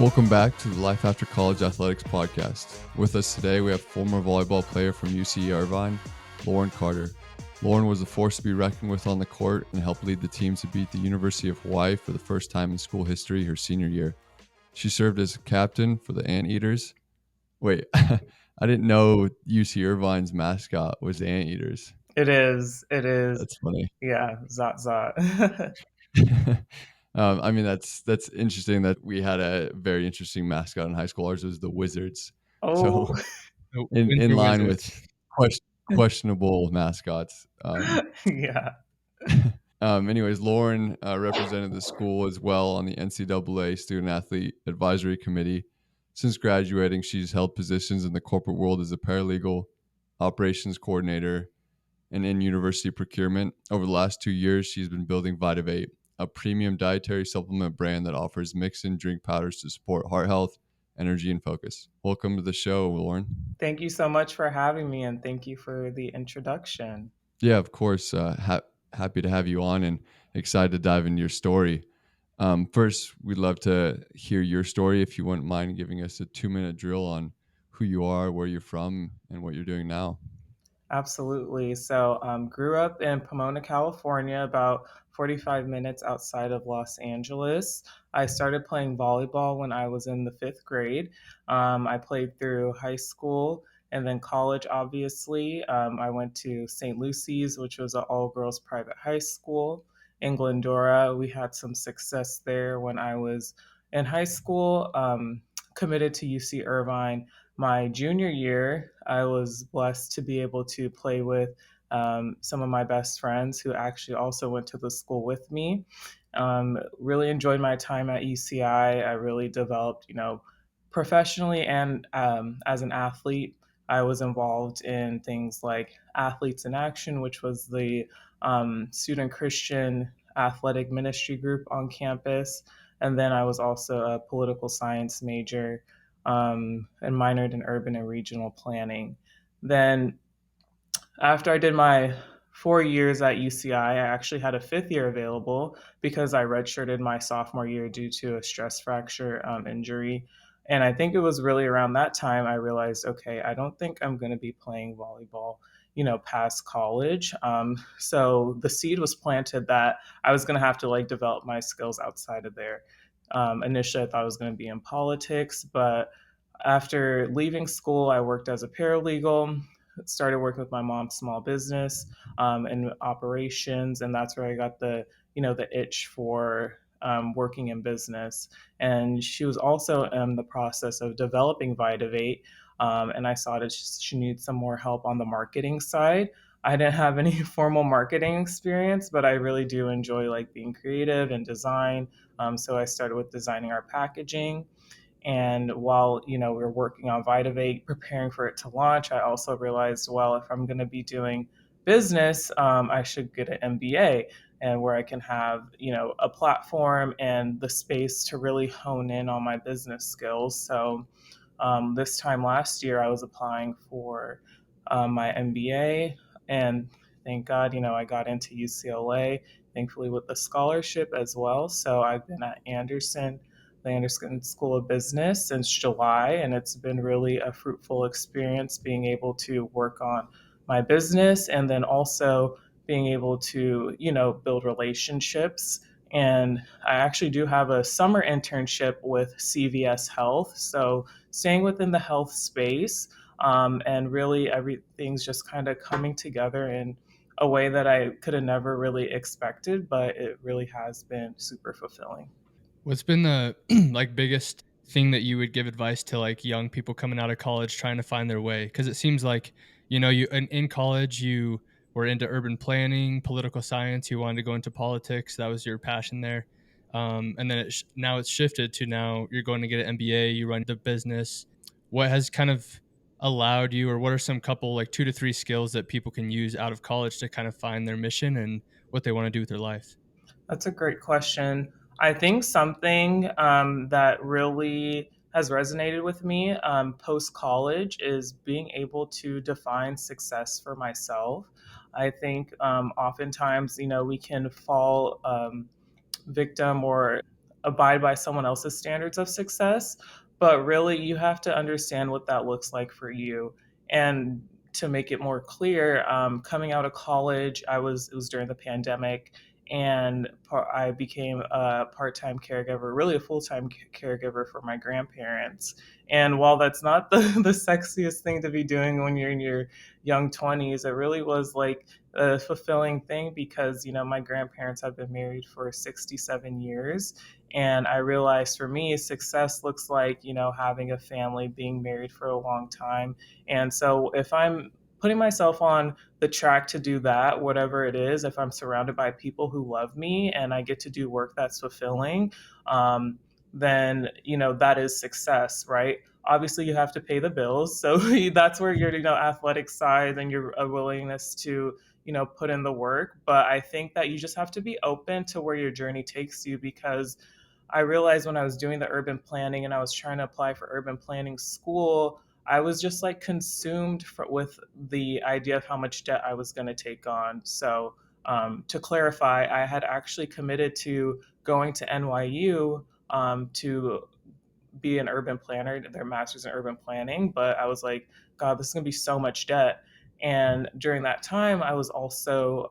Welcome back to the Life After College Athletics podcast. With us today, we have former volleyball player from UC Irvine, Loryn Carter. Loryn was a force to be reckoned with on the court and helped lead the team to beat the University of Hawaii for the first time in school history her senior year. She served as captain for the Anteaters. Wait, I didn't know UC Irvine's mascot was the Anteaters. It is. It is. That's funny. Yeah. Zot zot. I mean, that's interesting that we had a very interesting mascot in high school. Ours was the Wizards. So Oh, The in Winter line with Wizards. questionable mascots. yeah. Anyways, Loryn represented the school as well on the NCAA Student Athlete Advisory Committee. Since graduating, she's held positions in the corporate world as a paralegal, operations coordinator, and in university procurement. Over the last 2 years, she's been building VITAVATE, a premium dietary supplement brand that offers mixed-in drink powders to support heart health, energy, and focus. Welcome to the show, Loryn. Thank you so much for having me, and thank you for the introduction. Yeah, of course. Happy to have you on and excited to dive into your story. First, we'd love to hear your story. If you wouldn't mind giving us a 2-minute drill on who you are, where you're from, and what you're doing now. Absolutely. So, grew up in Pomona, California, about 45 minutes outside of Los Angeles. I started playing volleyball when I was in the fifth grade. I played through high school and then college, obviously. I went to St. Lucy's, which was an all girls private high school in Glendora. We had some success there when I was in high school. Committed to UC Irvine my junior year. I was blessed to be able to play with some of my best friends who actually also went to the school with me. Really enjoyed my time at UCI. I really developed, professionally and as an athlete. I was involved in things like Athletes in Action, which was the student Christian athletic ministry group on campus. And then I was also a political science major and minored in urban and regional planning. Then, after I did my 4 years at UCI, I actually had a fifth year available because I redshirted my sophomore year due to a stress fracture injury. And I think it was really around that time I realized, okay, I don't think I'm going to be playing volleyball, past college. So the seed was planted that I was going to have to like develop my skills outside of there. Initially, I thought I was going to be in politics, but after leaving school, I worked as a paralegal, started working with my mom's small business in operations, and that's where I got the itch for working in business. And she was also in the process of developing VITAVATE, and I saw that she needed some more help on the marketing side. I didn't have any formal marketing experience, but I really do enjoy like being creative and design. So I started with designing our packaging. And while we were working on VITAVATE, preparing for it to launch, I also realized, well, if I'm going to be doing business, I should get an MBA, and where I can have a platform and the space to really hone in on my business skills. So this time last year, I was applying for my MBA, and thank God, I got into UCLA, thankfully with a scholarship as well. So I've been at the Anderson School of Business since July, and it's been really a fruitful experience being able to work on my business and then also being able to, build relationships. And I actually do have a summer internship with CVS Health. So staying within the health space, and really everything's just kind of coming together in a way that I could have never really expected, but it really has been super fulfilling. What's been the biggest thing that you would give advice to like young people coming out of college trying to find their way? Because it seems like you in college you were into urban planning, political science. You wanted to go into politics. That was your passion there. And then now it's shifted to now you're going to get an MBA. You run the business. What has kind of allowed you, or what are some couple like 2 to 3 skills that people can use out of college to kind of find their mission and what they want to do with their life? That's a great question. I think something that really has resonated with me post college is being able to define success for myself. I think oftentimes, we can fall victim or abide by someone else's standards of success, but really you have to understand what that looks like for you. And to make it more clear, coming out of college, it was during the pandemic, and I became a part-time caregiver, really a full-time caregiver for my grandparents. And while that's not the sexiest thing to be doing when you're in your young 20s, it really was like a fulfilling thing because, you know, my grandparents have been married for 67 years. And I realized for me, success looks like, you know, having a family, being married for a long time. And so if I'm putting myself on the track to do that, whatever it is, if I'm surrounded by people who love me and I get to do work that's fulfilling, then, you know, that is success, right? Obviously, you have to pay the bills. So that's where your, you know, athletic side and your willingness to, you know, put in the work. But I think that you just have to be open to where your journey takes you, because I realized when I was doing the urban planning and I was trying to apply for urban planning school, I was just like consumed with the idea of how much debt I was going to take on. So, to clarify, I had actually committed to going to NYU to be an urban planner, their master's in urban planning, but I was like, God, this is going to be so much debt. And during that time, I was also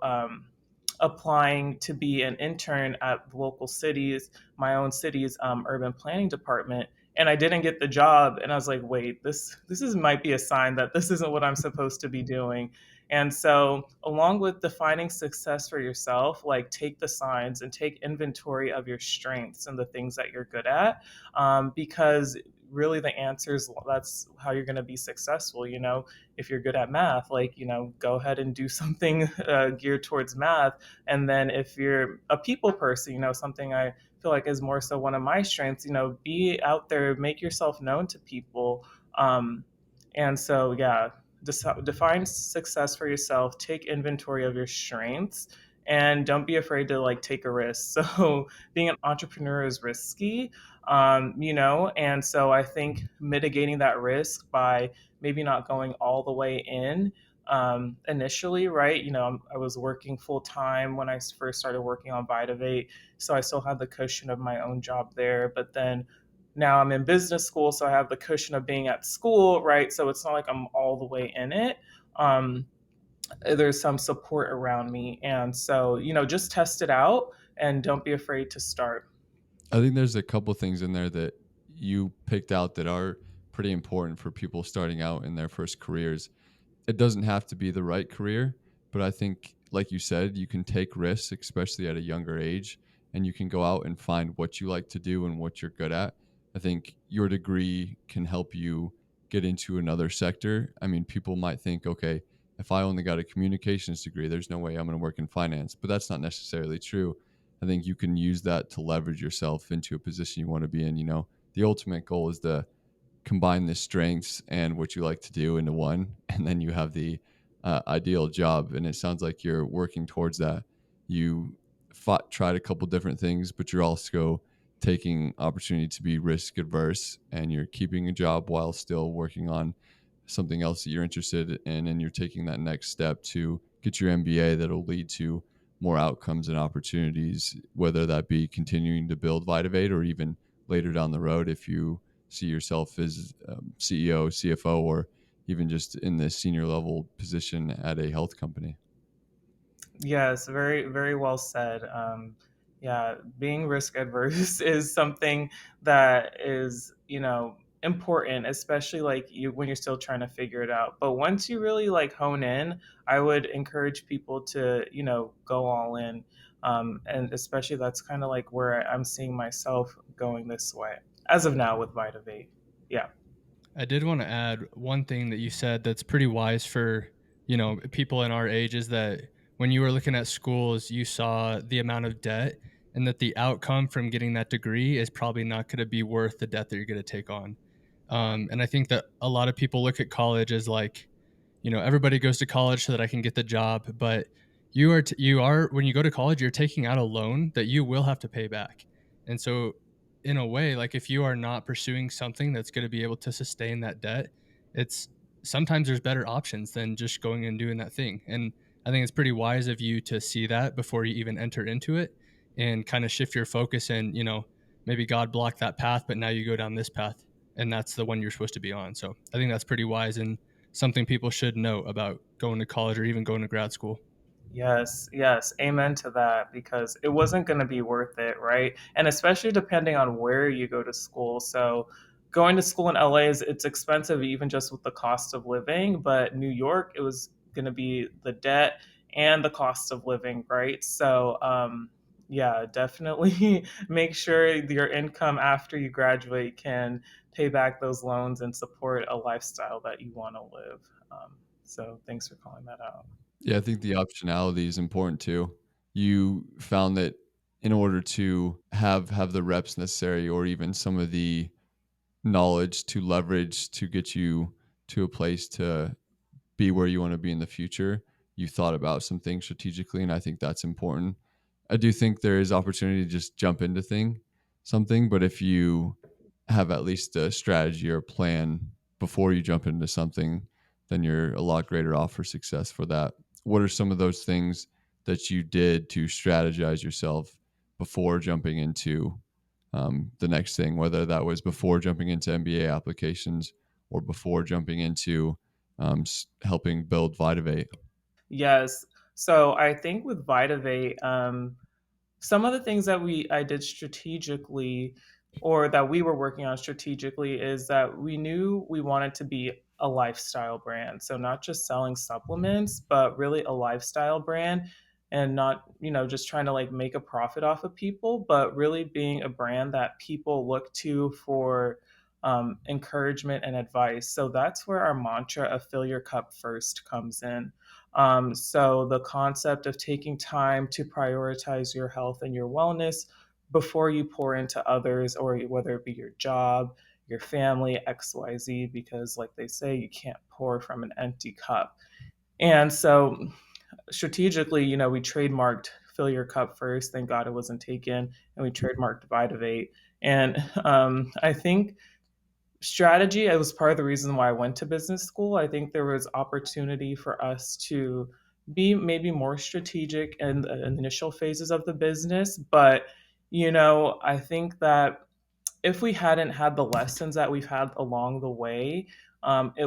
applying to be an intern at the local cities, my own city's urban planning department. And I didn't get the job, and I was like, "Wait, this is might be a sign that this isn't what I'm supposed to be doing." And so, along with defining success for yourself, like take the signs and take inventory of your strengths and the things that you're good at, because really the answers, that's how you're going to be successful. You know, if you're good at math, like, you know, go ahead and do something geared towards math. And then if you're a people person, you know, something I feel like is more so one of my strengths, you know, be out there, make yourself known to people. And so, yeah, define success for yourself, take inventory of your strengths, and don't be afraid to like take a risk. So being an entrepreneur is risky, you know, and so I think mitigating that risk by maybe not going all the way in initially, right? You know, I was working full time when I first started working on VITAVATE, so I still had the cushion of my own job there. But then now I'm in business school, so I have the cushion of being at school, right? So it's not like I'm all the way in it. Um, there's some support around me, and so, you know, just test it out and don't be afraid to start. I think there's a couple things in there that you picked out that are pretty important for people starting out in their first careers. It doesn't have to be the right career, but I think, like you said, you can take risks, especially at a younger age, and you can go out and find what you like to do and what you're good at. I think your degree can help you get into another sector. I mean, people might think, okay, if I only got a communications degree, there's no way I'm going to work in finance, but that's not necessarily true. I think you can use that to leverage yourself into a position you want to be in. You know, the ultimate goal is to combine the strengths and what you like to do into one, and then you have the ideal job. And it sounds like you're working towards that. You tried a couple different things, but you're also taking opportunity to be risk adverse, and you're keeping a job while still working on something else that you're interested in, and you're taking that next step to get your MBA that'll lead to more outcomes and opportunities, whether that be continuing to build VITAVATE or even later down the road if you see yourself as CEO, CFO, or even just in this senior level position at a health company. Yes, very, very well said. Yeah, being risk adverse is something that is, you know, important, especially like you when you're still trying to figure it out. But once you really like hone in, I would encourage people to, you know, go all in. And especially that's kind of like where I'm seeing myself going this way as of now with VitaVate. Yeah. I did want to add one thing that you said that's pretty wise for, you know, people in our age is that when you were looking at schools, you saw the amount of debt and that the outcome from getting that degree is probably not going to be worth the debt that you're going to take on. And I think that a lot of people look at college as like, you know, everybody goes to college so that I can get the job, but you are when you go to college, you're taking out a loan that you will have to pay back. And so in a way, like if you are not pursuing something that's going to be able to sustain that debt, it's sometimes there's better options than just going and doing that thing. And I think it's pretty wise of you to see that before you even enter into it and kind of shift your focus and, you know, maybe God blocked that path, but now you go down this path, and that's the one you're supposed to be on. So I think that's pretty wise and something people should know about going to college or even going to grad school. Yes, yes, amen to that because it wasn't going to be worth it, right? And especially depending on where you go to school. So, going to school in LA is it's expensive even just with the cost of living, but New York it was going to be the debt and the cost of living, right? So, yeah, definitely make sure your income after you graduate can pay back those loans and support a lifestyle that you want to live. So, thanks for calling that out. Yeah, I think the optionality is important too. You found that in order to have the reps necessary or even some of the knowledge to leverage to get you to a place to be where you want to be in the future, you thought about some things strategically, and I think that's important. I do think there is opportunity to just jump into something, but if you have at least a strategy or a plan before you jump into something, then you're a lot greater off for success for that. What are some of those things that you did to strategize yourself before jumping into the next thing, whether that was before jumping into MBA applications or before jumping into helping build VITAVATE? Yes. So I think with VITAVATE, some of the things that we I did strategically or that we were working on strategically is that we knew we wanted to be a lifestyle brand. So not just selling supplements, but really a lifestyle brand and not, just trying to like make a profit off of people, but really being a brand that people look to for encouragement and advice. So that's where our mantra of fill your cup first comes in. So, the concept of taking time to prioritize your health and your wellness before you pour into others, or whether it be your job, your family, XYZ, because, like they say, you can't pour from an empty cup. And so, strategically, we trademarked Fill Your Cup First. Thank God it wasn't taken. And we trademarked VITAVATE. And I think strategy it was part of the reason why I went to business school. I think there was opportunity for us to be maybe more strategic in the initial phases of the business, but I think that if we hadn't had the lessons that we've had along the way,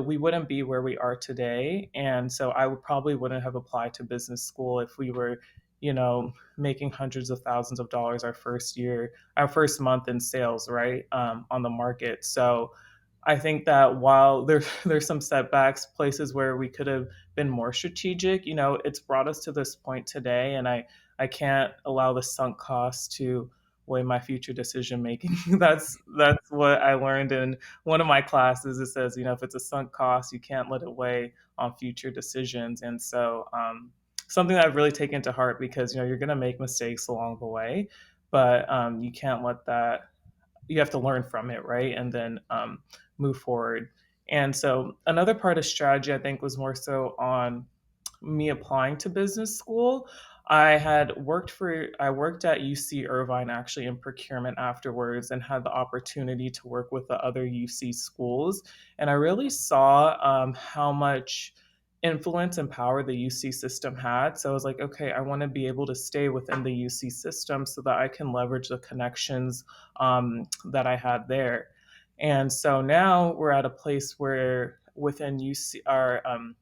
we wouldn't be where we are today. And so I would probably wouldn't have applied to business school if we were, making hundreds of thousands of dollars our first year, our first month in sales, right, on the market. So I think that while there's some setbacks, places where we could have been more strategic, it's brought us to this point today, and I can't allow the sunk costs to weigh my future decision making. That's what I learned in one of my classes. It says, if it's a sunk cost, you can't let it weigh on future decisions, and so something that I've really taken to heart because you're going to make mistakes along the way, but you can't let that you have to learn from it, right? And then move forward. And so another part of strategy, I think, was more so on me applying to business school. I worked at UC Irvine actually in procurement afterwards and had the opportunity to work with the other UC schools. And I really saw how much influence and power the UC system had. So I was like, okay, I want to be able to stay within the UC system so that I can leverage the connections that I had there. And so now we're at a place where within UC,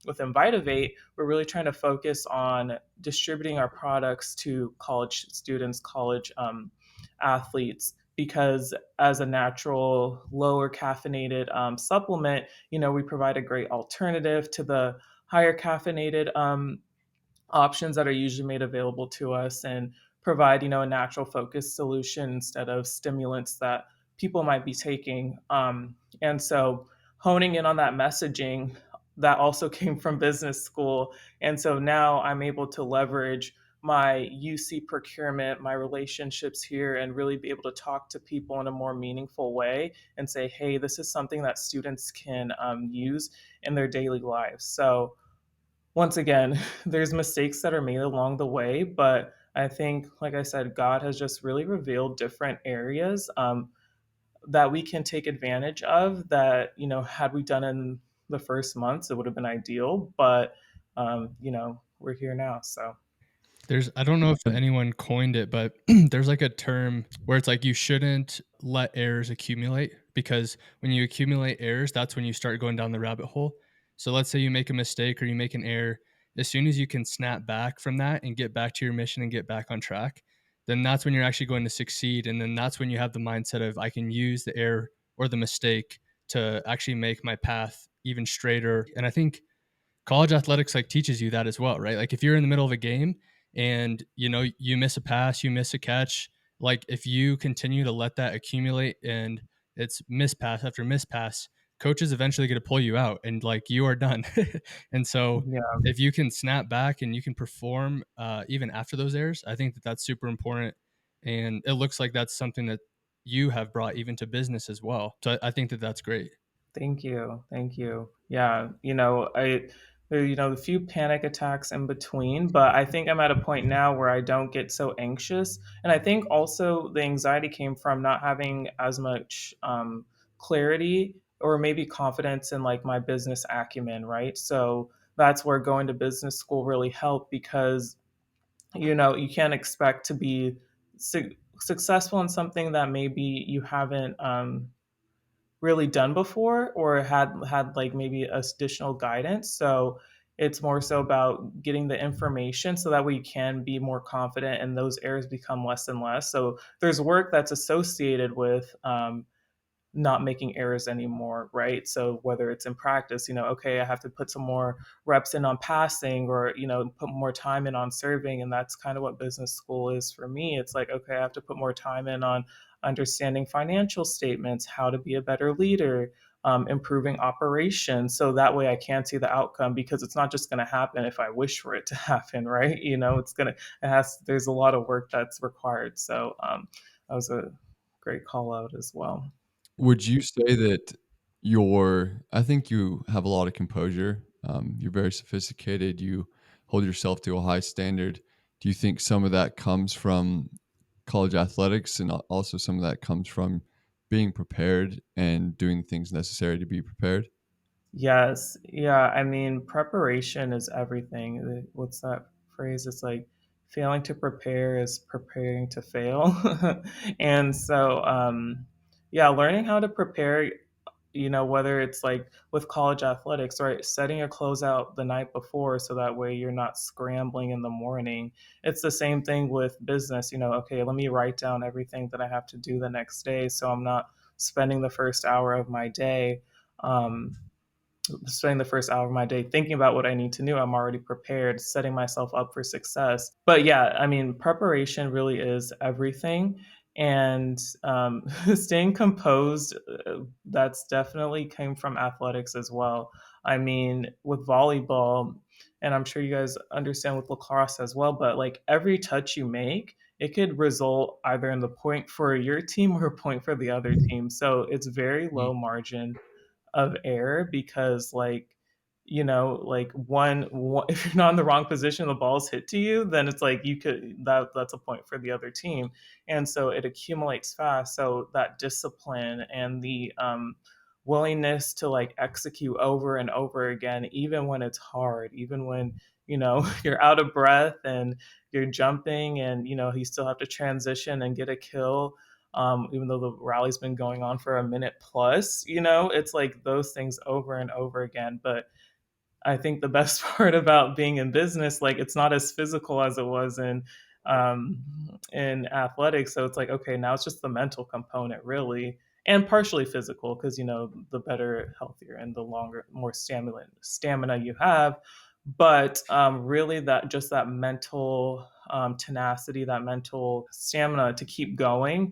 within VITAVATE, we're really trying to focus on distributing our products to college students, college athletes, because as a natural, lower caffeinated supplement, we provide a great alternative to the higher caffeinated options that are usually made available to us and provide a natural focused solution instead of stimulants that people might be taking, and so honing in on that messaging that also came from business school. And so now I'm able to leverage my UC procurement, my relationships here, and really be able to talk to people in a more meaningful way and say, hey, this is something that students can use in their daily lives. So once again, there's mistakes that are made along the way, but I think, like I said, God has just really revealed different areas that we can take advantage of. That had we done in the first months, it would have been ideal. But we're here now, so. There's I don't know if anyone coined it, but there's like a term where it's like you shouldn't let errors accumulate because when you accumulate errors, that's when you start going down the rabbit hole. So let's say you make a mistake or you make an error, as soon as you can snap back from that and get back to your mission and get back on track, then that's when you're actually going to succeed. And then that's when you have the mindset of I can use the error or the mistake to actually make my path even straighter. And I think college athletics like teaches you that as well, right? Like if you're in the middle of a game and you know you miss a pass, you miss a catch, like if you continue to let that accumulate and it's miss pass after miss pass, coach is eventually going to pull you out and like you are done. And so Yeah. if you can snap back and you can perform even after those errors, I think that that's super important. And it looks like that's something that you have brought even to business as well. So I think that that's great. Thank you. Thank you. Yeah, a few panic attacks in between, but I think I'm at a point now where I don't get so anxious. And I think also the anxiety came from not having as much clarity or maybe confidence in like my business acumen, right? So that's where going to business school really helped because, you can't expect to be successful in something that maybe you haven't really done before or had like maybe additional guidance. So it's more so about getting the information so that we can be more confident and those errors become less and less. So there's work that's associated with not making errors anymore, right? So whether it's in practice, okay, I have to put some more reps in on passing or, put more time in on serving. And that's kind of what business school is for me. It's like, okay, I have to put more time in on understanding financial statements, how to be a better leader, improving operations. So that way I can see the outcome because it's not just going to happen if I wish for it to happen, right? There's a lot of work that's required. So that was a great call out as well. Would you say that I think you have a lot of composure. You're very sophisticated. You hold yourself to a high standard. Do you think some of that comes from college athletics and also some of that comes from being prepared and doing things necessary to be prepared? Yes. Yeah. I mean, preparation is everything. What's that phrase? It's like failing to prepare is preparing to fail. And so, yeah, learning how to prepare, whether it's like with college athletics, right? Setting your clothes out the night before so that way you're not scrambling in the morning. It's the same thing with business, okay, let me write down everything that I have to do the next day so I'm not spending the first hour of my day. Um, Spending the first hour of my day thinking about what I need to know. I'm already prepared, setting myself up for success. But yeah, I mean, preparation really is everything. And staying composed, that's definitely came from athletics as well. I mean, with volleyball, and I'm sure you guys understand with lacrosse as well, but like every touch you make, it could result either in the point for your team or a point for the other team. So it's very Mm. low margin of error because like one if you're not in the wrong position the ball's hit to you then it's like that's a point for the other team and so it accumulates fast so that discipline and the willingness to like execute over and over again even when it's hard even when you're out of breath and you're jumping and you still have to transition and get a kill even though the rally's been going on for a minute plus, it's like those things over and over again. But I think the best part about being in business, like it's not as physical as it was in athletics. So it's like, okay, now it's just the mental component really, and partially physical because the better, healthier, and the longer, more stamina you have. But really, that mental tenacity, that mental stamina to keep going,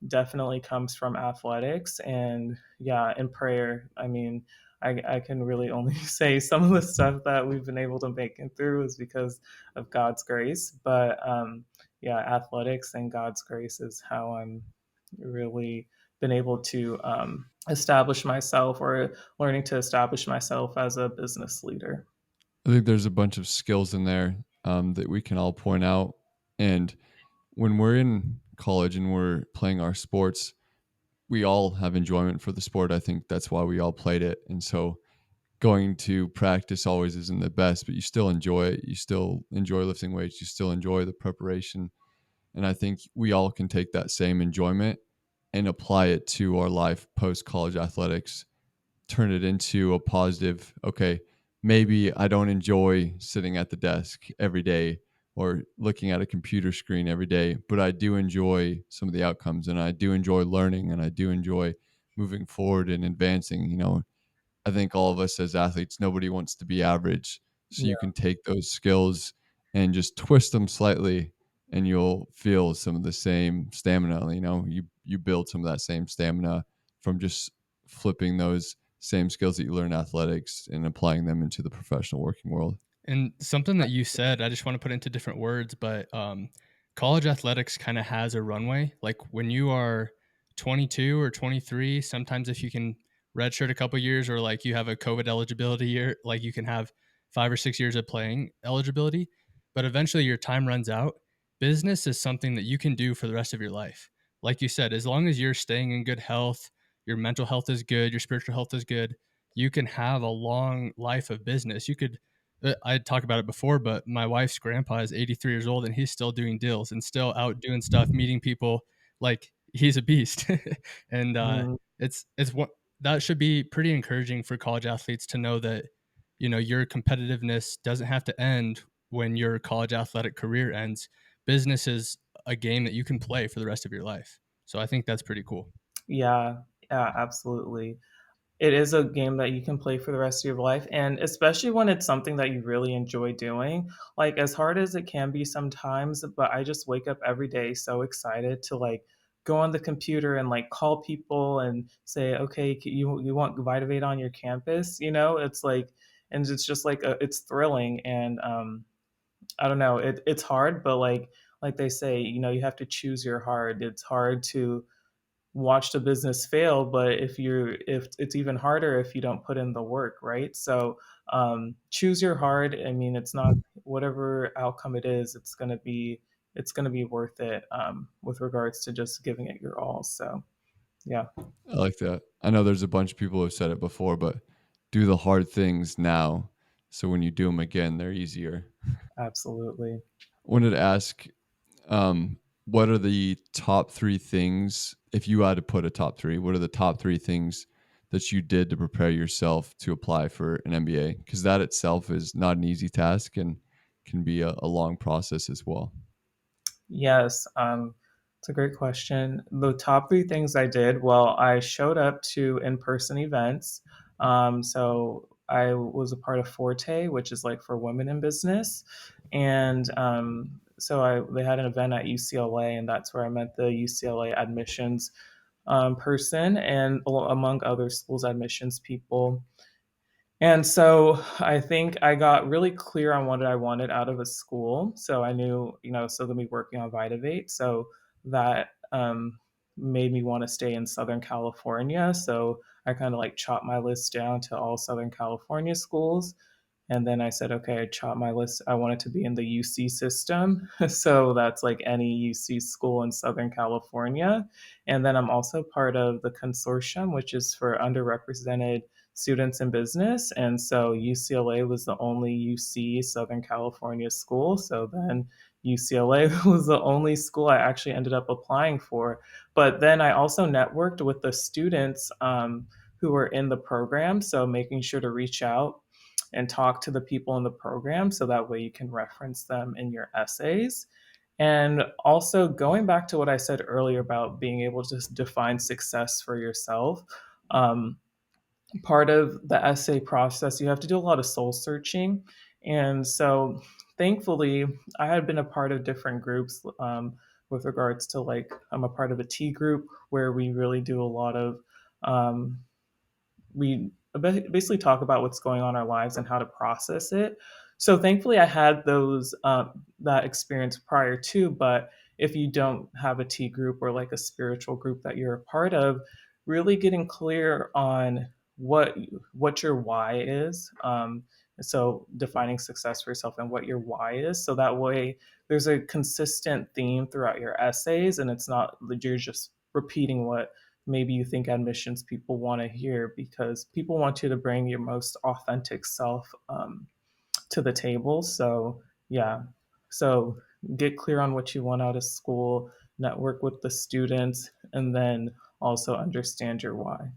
definitely comes from athletics. And yeah, in prayer, I mean, I can really only say some of the stuff that we've been able to make it through is because of God's grace. But yeah, athletics and God's grace is how I'm really been able to establish myself or learning to establish myself as a business leader. I think there's a bunch of skills in there that we can all point out. And when we're in college and we're playing our sports, we all have enjoyment for the sport. I think that's why we all played it. And so going to practice always isn't the best, but you still enjoy it. You still enjoy lifting weights. You still enjoy the preparation. And I think we all can take that same enjoyment and apply it to our life post college athletics, turn it into a positive. Okay, maybe I don't enjoy sitting at the desk every day or looking at a computer screen every day, but I do enjoy some of the outcomes, and I do enjoy learning, and I do enjoy moving forward and advancing. I think all of us as athletes, nobody wants to be average. So you Yeah. can take those skills and just twist them slightly, and you'll feel some of the same stamina. You build some of that same stamina from just flipping those same skills that you learn in athletics and applying them into the professional working world. And something that you said, I just want to put into different words, but college athletics kind of has a runway. Like when you are 22 or 23, sometimes if you can redshirt a couple years or like you have a COVID eligibility year, like you can have 5 or 6 years of playing eligibility, but eventually your time runs out. Business is something that you can do for the rest of your life. Like you said, as long as you're staying in good health, your mental health is good, your spiritual health is good, you can have a long life of business. You could I talked about it before, but my wife's grandpa is 83 years old and he's still doing deals and still out doing stuff, meeting people. Like he's a beast, and Mhm. it's what that should be pretty encouraging for college athletes to know that your competitiveness doesn't have to end when your college athletic career ends. Business is a game that you can play for the rest of your life. So I think that's pretty cool. Yeah, yeah, absolutely. It is a game that you can play for the rest of your life, and especially when it's something that you really enjoy doing. Like, as hard as it can be sometimes, but I just wake up every day so excited to, like, go on the computer and, like, call people and say, "Okay, you want VITAVATE on your campus?" It's like, and it's just like, it's thrilling, and, I don't know, it's hard, but, like they say, you have to choose your hard. It's hard to watch the business fail, but if it's even harder if you don't put in the work, right? So choose your hard. I mean, it's not whatever outcome it is, it's gonna be worth it, with regards to just giving it your all. So yeah, I like that. I know there's a bunch of people who have said it before, but do the hard things now. So when you do them again, they're easier. absolutely. Wanted to ask, what are the top three things, if you had to put a top three, what are the top three things that you did to prepare yourself to apply for an MBA? Because that itself is not an easy task and can be a long process as well. Yes, it's a great question. The top three things I did, well, I showed up to in-person events. So I was a part of Forte, which is like for women in business, and so they had an event at UCLA, and that's where I met the UCLA admissions person, and among other schools admissions people. And so I think I got really clear on what I wanted out of a school. So I knew, still gonna be working on VITAVATE. So that made me want to stay in Southern California. So I kind of like chopped my list down to all Southern California schools. And then I said, okay, I chopped my list. I wanted to be in the UC system. So that's like any UC school in Southern California. And then I'm also part of the consortium, which is for underrepresented students in business. And so UCLA was the only UC Southern California school. So then UCLA was the only school I actually ended up applying for. But then I also networked with the students who were in the program. So making sure to reach out and talk to the people in the program so that way you can reference them in your essays. And also going back to what I said earlier about being able to define success for yourself. Um, Part of the essay process, you have to do a lot of soul searching. And so thankfully, I had been a part of different groups with regards to like, I'm a part of a T group where we really do a lot of um, we basically talk about what's going on in our lives and how to process it. So thankfully, I had those that experience prior to. But if you don't have a T group or like a spiritual group that you're a part of, really getting clear on what what your why is. So defining success for yourself and what your why is, so that way there's a consistent theme throughout your essays, and it's not that you're just repeating what maybe you think admissions people want to hear, because people want you to bring your most authentic self to the table. So, yeah. So, get clear on what you want out of school, network with the students, and then also understand your why.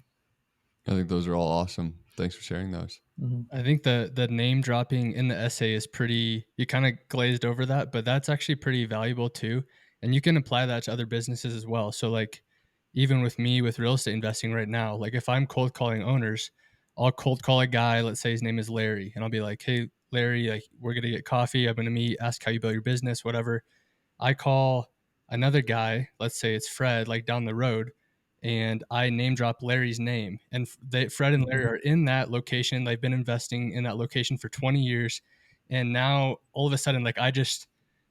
I think those are all awesome. Thanks for sharing those. Mhm. I think the name dropping in the essay is pretty, you kinda glazed over that, but that's actually pretty valuable too, and you can apply that to other businesses as well. So, like, even with me with real estate investing right now, like, if I'm cold calling owners, I'll cold call a guy, let's say his name is Larry, and I'll be like, "Hey, Larry, like, we're gonna get coffee, I'm gonna meet, ask how you build your business, whatever." I call another guy, let's say it's Fred, like down the road, and I name drop Larry's name. And Fred and Larry Mhm. are in that location. They've been investing in that location for 20 years. And now all of a sudden, like I just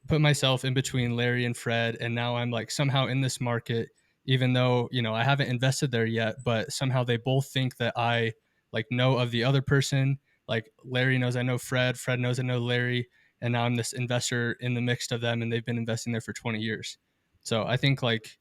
put myself in between Larry and Fred. And now I'm like somehow in this market, even though, I haven't invested there yet, but somehow they both think that I like know of the other person. Like Larry knows I know Fred, Fred knows I know Larry, and now I'm this investor in the mix of them, and they've been investing there for 20 years. So I think like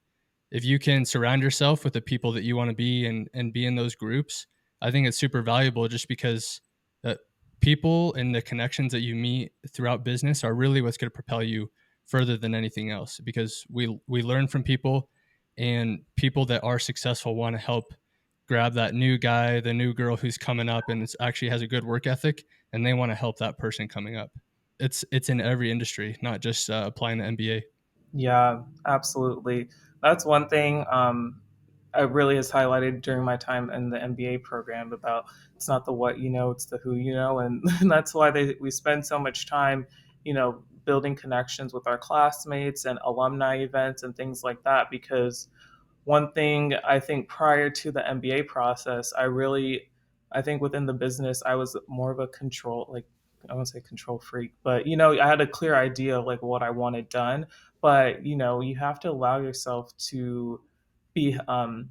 if you can surround yourself with the people that you want to be and be in those groups, I think it's super valuable just because the people and the connections that you meet throughout business are really what's going to propel you further than anything else because we learn from people and people that are successful want to help grab that new guy, the new girl who's coming up and actually has a good work ethic and they want to help that person coming up. It's in every industry, not just applying the MBA. Yeah, absolutely. That's one thing I really has highlighted during my time in the MBA program about it's not the what you know, it's the who you know, and that's why we spend so much time, building connections with our classmates and alumni events and things like that. Because one thing I think prior to the MBA process, I think within the business, I was more of a control, like, I won't say control freak, but, I had a clear idea of like what I wanted done. But, you have to allow yourself to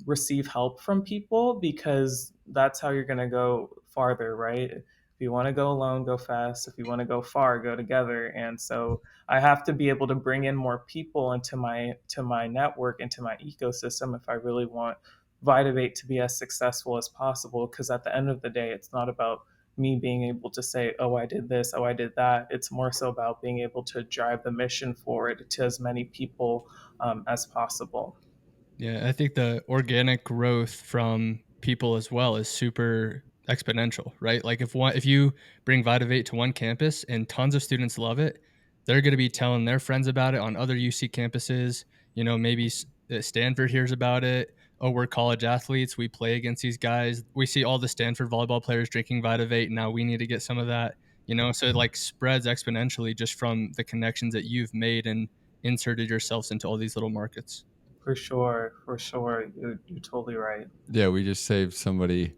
receive help from people, because that's how you're going to go farther, right? If you want to go alone, go fast. If you want to go far, go together. And so I have to be able to bring in more people into my network, into my ecosystem, if I really want VITAVATE to be as successful as possible. Because at the end of the day, it's not about me being able to say, oh, I did this, oh, I did that. It's more so about being able to drive the mission forward to as many people as possible. Yeah, I think the organic growth from people as well is super exponential, right? Like if you bring VITAVATE to one campus and tons of students love it, they're going to be telling their friends about it on other UC campuses. Maybe Stanford hears about it. Oh, we're college athletes. We play against these guys. We see all the Stanford volleyball players drinking VITAVATE. Now we need to get some of that. So it like spreads exponentially just from the connections that you've made and inserted yourselves into all these little markets. For sure, for sure. You're totally right. Yeah, we just saved somebody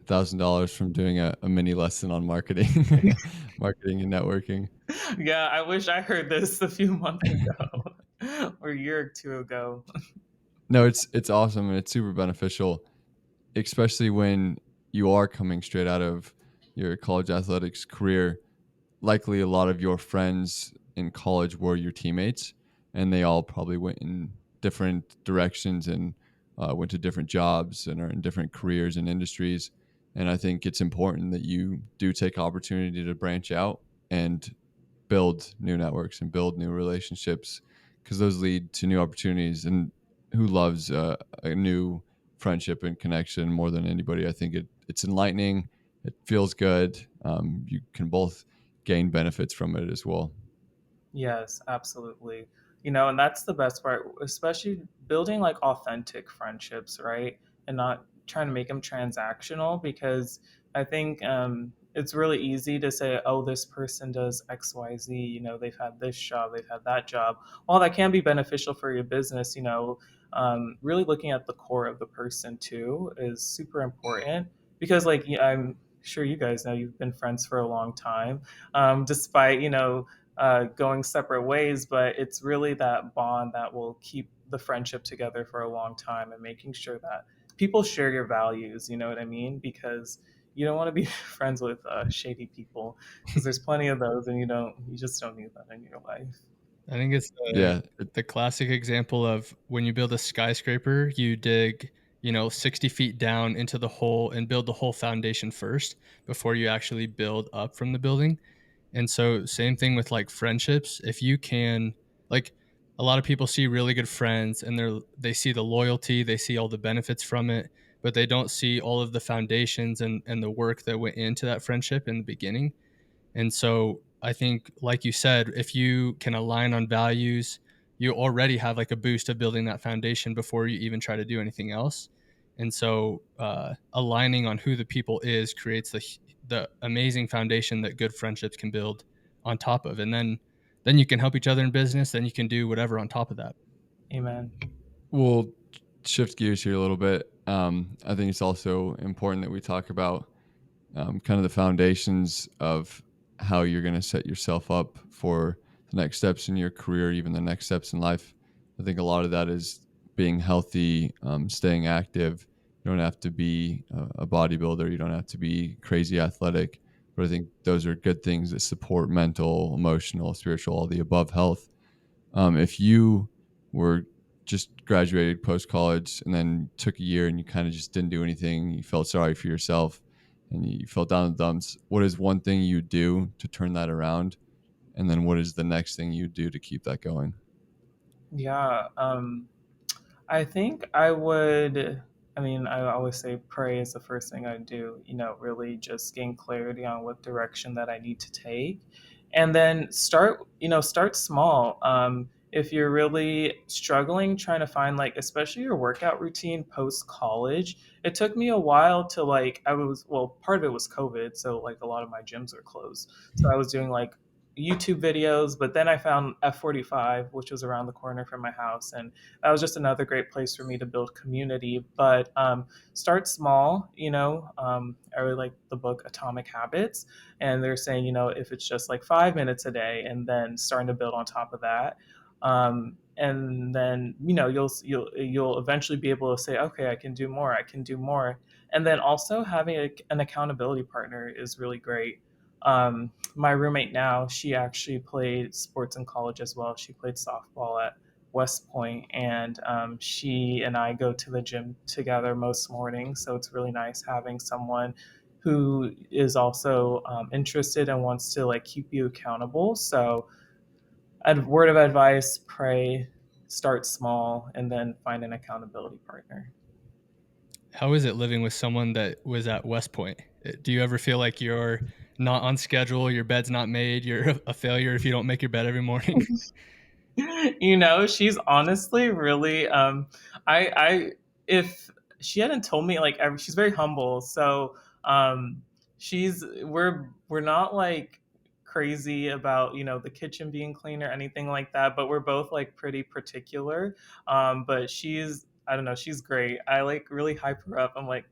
$1,000 from doing a mini lesson on marketing, marketing and networking. Yeah, I wish I heard this a few months ago or a year or two ago. No, it's awesome and it's super beneficial, especially when you are coming straight out of your college athletics career. Likely a lot of your friends in college were your teammates, and they all probably went in different directions and went to different jobs and are in different careers and industries. And I think it's important that you do take opportunity to branch out and build new networks and build new relationships because those lead to new opportunities. And who loves a new friendship and connection more than anybody? I think it's enlightening. It feels good. You can both gain benefits from it as well. Yes, absolutely. And that's the best part, especially building like authentic friendships, right? And not trying to make them transactional, because I think it's really easy to say, oh, this person does XYZ, they've had this job, they've had that job. While that can be beneficial for your business, really looking at the core of the person too is super important, because, like, yeah, I'm sure you guys know you've been friends for a long time, despite, going separate ways, but it's really that bond that will keep the friendship together for a long time, and making sure that people share your values. You know what I mean? Because you don't want to be friends with shady people, because there's plenty of those, and you just don't need that in your life. I think it's Yeah, the classic example of when you build a skyscraper, 60 feet down into the hole and build the whole foundation first before you actually build up from the building. And so same thing with like friendships. If you can, like, a lot of people see really good friends and they see the loyalty, they see all the benefits from it, but they don't see all of the foundations and the work that went into that friendship in the beginning. And so I think, like you said, if you can align on values, you already have like a boost of building that foundation before you even try to do anything else. And so aligning on who the people is creates the amazing foundation that good friendships can build on top of. And then you can help each other in business. Then you can do whatever on top of that. Amen. We'll shift gears here a little bit. I think it's also important that we talk about kind of the foundations of how you're going to set yourself up for the next steps in your career, even the next steps in life. I think a lot of that is being healthy, staying active. You don't have to be a bodybuilder. You don't have to be crazy athletic. But I think those are good things that support mental, emotional, spiritual, all the above health. If you were just graduated post college and then took a year and you kind of just didn't do anything, you felt sorry for yourself and you felt down in the dumps, what is one thing you do to turn that around? And then what is the next thing you do to keep that going? Yeah. I think I would. I mean, I always say pray is the first thing I do, really just gain clarity on what direction that I need to take. And then start small. If you're really struggling trying to find, like, especially your workout routine post college, it took me a while to, like, well, part of it was COVID. So, like, a lot of my gyms are closed. So I was doing, like, YouTube videos, but then I found F45, which was around the corner from my house. And that was just another great place for me to build community. But start small. I really like the book Atomic Habits, and they're saying, if it's just like 5 minutes a day, and then starting to build on top of that. And then you'll eventually be able to say, okay, I can do more. I can do more. And then also having an accountability partner is really great. My roommate now, she actually played sports in college as well. She played softball at West Point, and she and I go to the gym together most mornings. So it's really nice having someone who is also interested and wants to, like, keep you accountable. So, a word of advice: pray, start small, and then find an accountability partner. How is it living with someone that was at West Point? Do you ever feel like you're not on schedule, your bed's not made, you're a failure if you don't make your bed every morning? She's honestly really I if she hadn't told me, like, she's very humble. So she's we're not, like, crazy about, the kitchen being clean or anything like that, but we're both, like, pretty particular. But she's, I don't know, she's great. I, like, really hype her up. I'm like,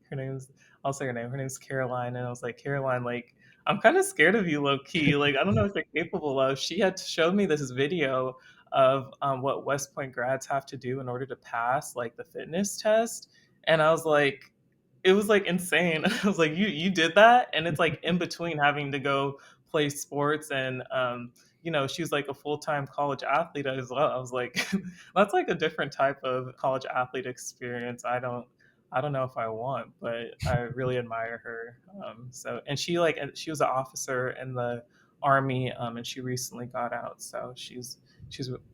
her name's I'll say her name. Her name's Caroline, and I was like, Caroline, like, I'm kind of scared of you, low key. Like, I don't know what you're capable of. She had showed me this video of what West Point grads have to do in order to pass, like, the fitness test, and I was like, it was, like, insane. I was like, you did that, and it's, like, in between having to go play sports, and she's, like, a full time college athlete as well. I was like, that's, like, a different type of college athlete experience. I don't know if I want, but I really admire her. And she was an officer in the army, and she recently got out. So she's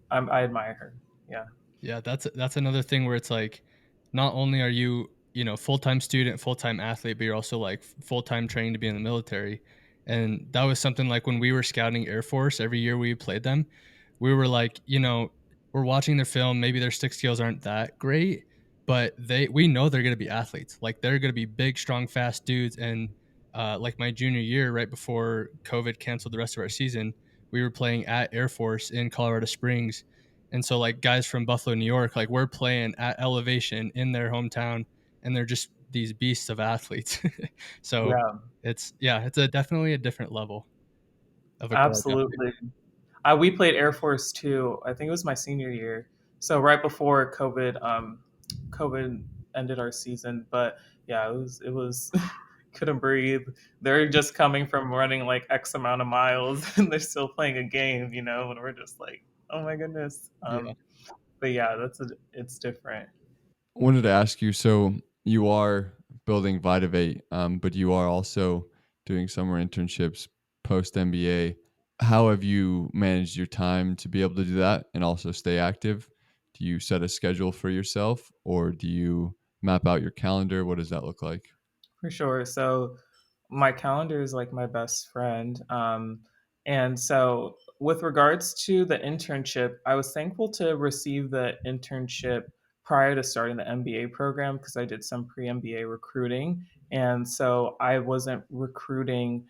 I admire her. Yeah. Yeah, that's another thing where it's like, not only are you, full-time student, full-time athlete, but you're also like full-time trained to be in the military. And that was something like when we were scouting Air Force, every year we played them, we were like, we're watching their film, maybe their stick skills aren't that great, but we know they're going to be athletes. Like they're going to be big, strong, fast dudes. And like my junior year, right before COVID canceled the rest of our season, we were playing at Air Force in Colorado Springs, and so like guys from Buffalo, New York, like we're playing at elevation in their hometown, and they're just these beasts of athletes. So Yeah, it's definitely a different level of a college athlete. absolutely. We played Air Force too. I think it was my senior year. So right before COVID ended our season. But yeah, it was couldn't breathe. They're just coming from running, like, X amount of miles, and they're still playing a game, and we're just like, oh my goodness. Yeah. But yeah, it's different. wanted to ask you, so you are building VITAVATE, but you are also doing summer internships post MBA. How have you managed your time to be able to do that and also stay active? Do you set a schedule for yourself or do you map out your calendar? What does that look like? For sure. So my calendar is like my best friend. And so, with regards to the internship, I was thankful to receive the internship prior to starting the MBA program because I did some pre MBA recruiting. And so, I wasn't recruiting